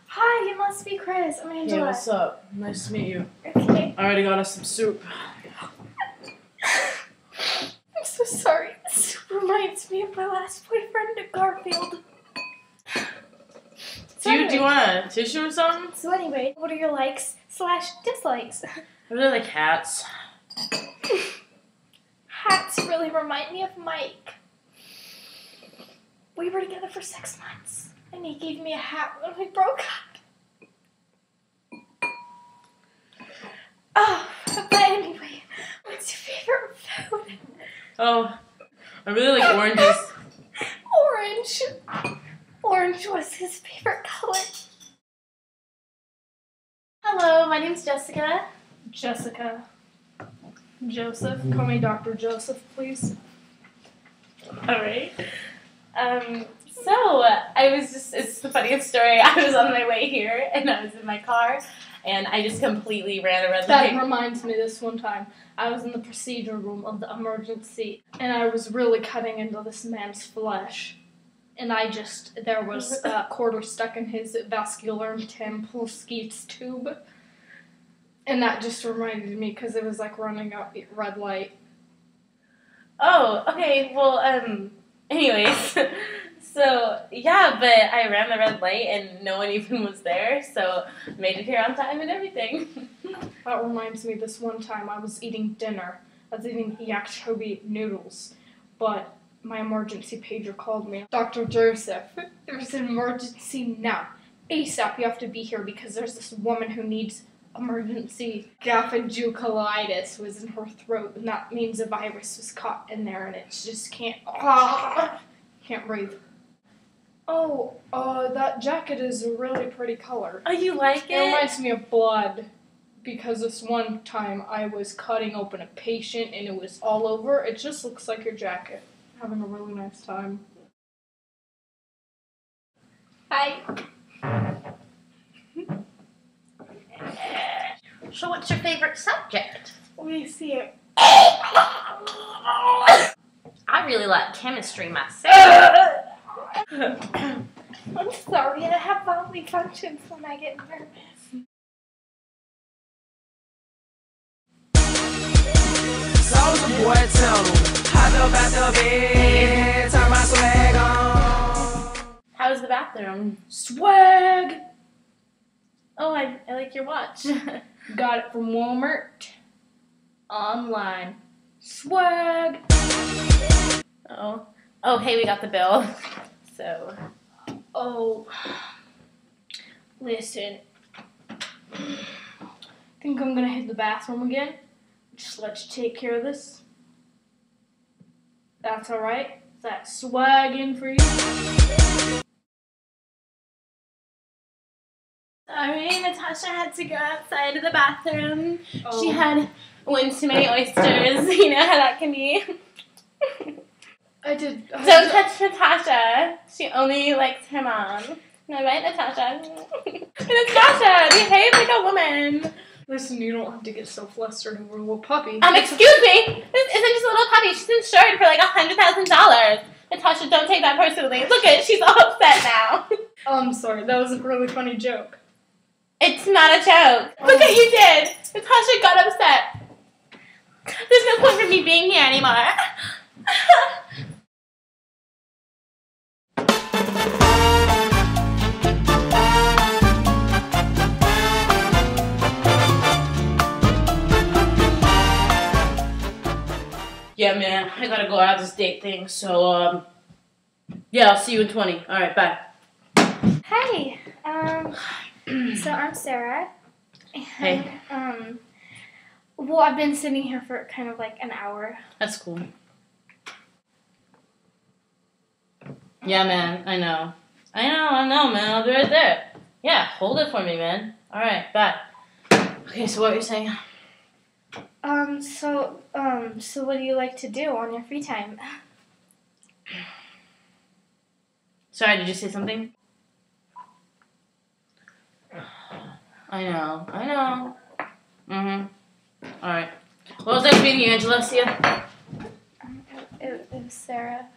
Hi, it must be Chris. I'm Angela. Hey, what's up? Nice to meet you. Okay. I already got us some soup. I'm so sorry. This reminds me of my last boyfriend at Garfield. Do you want a tissue or something? So anyway, what are your likes/dislikes? I really like hats. Hats really remind me of Mike. We were together for 6 months, and he gave me a hat when we broke up. Oh, but anyway, what's your favorite food? Oh, I really like oranges. Orange. Orange was his favorite color. Hello, my name's Jessica. Jessica. Joseph. Call me Dr. Joseph, please. Alright. So, it's the funniest story. I was on my way here, and I was in my car, and I just completely ran a red light. That reminds me this one time. I was in the procedure room of the emergency, and I was really cutting into this man's flesh. And there was a quarter stuck in his vascular Tempelski's tube. And that just reminded me, because it was like running up red light. Oh, okay, well, anyways. So, yeah, but I ran the red light, and no one even was there, so made it here on time and everything. That reminds me, this one time I was eating dinner. I was eating yakisoba noodles, but my emergency pager called me. Dr. Joseph, there's an emergency now. ASAP, you have to be here because there's this woman who needs emergency gastroenteritis was in her throat, and that means a virus was caught in there, and it just can't breathe. Oh, that jacket is a really pretty color. Oh, you like It it? reminds me of blood, because this one time I was cutting open a patient and it was all over. It just looks like your jacket. Having a really nice time. Hi. So what's your favorite subject? Let me see it. I really like chemistry myself. I'm sorry, I have bodily functions when I get nervous. Soulja Boy, tell them. Hop up out the bed, turn my swag on. How's the bathroom? Swag! Oh, I like your watch. Got it from Walmart. Online. Swag! Oh. Oh, hey, we got the bill. So. Oh. Listen. Think I'm gonna hit the bathroom again? Just let you take care of this. That's alright? Is that swag in for you? Sorry, Natasha had to go outside of the bathroom. Oh. She had one too many oysters. You know how that can be. I did. Don't touch Natasha. She only likes her mom. No, right, Natasha? Natasha, behave like a woman. Listen, you don't have to get so flustered over a little puppy. Excuse me. This isn't just a little puppy. She's insured for like $100,000. Natasha, don't take that personally. Look at it. She's all upset now. I'm sorry. That was a really funny joke. It's not a joke. Look what you did. Natasha got upset. There's no point for me being here anymore. Yeah, man, I gotta go out this date thing, so, yeah, I'll see you in 20. Alright, bye. Hey, so I'm Sarah. Hey. Well, I've been sitting here for kind of like an hour. That's cool. Yeah, man, I know, man, I'll be right there. Yeah, hold it for me, man. Alright, bye. Okay, so what were you saying? So what do you like to do on your free time? Sorry, did you say something? I know. Alright. Well, it was nice meeting you, Angela. See ya. It was Sarah.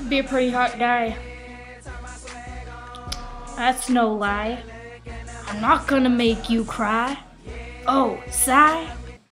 Be a pretty hot guy. That's no lie. I'm not gonna make you cry. Oh, sigh.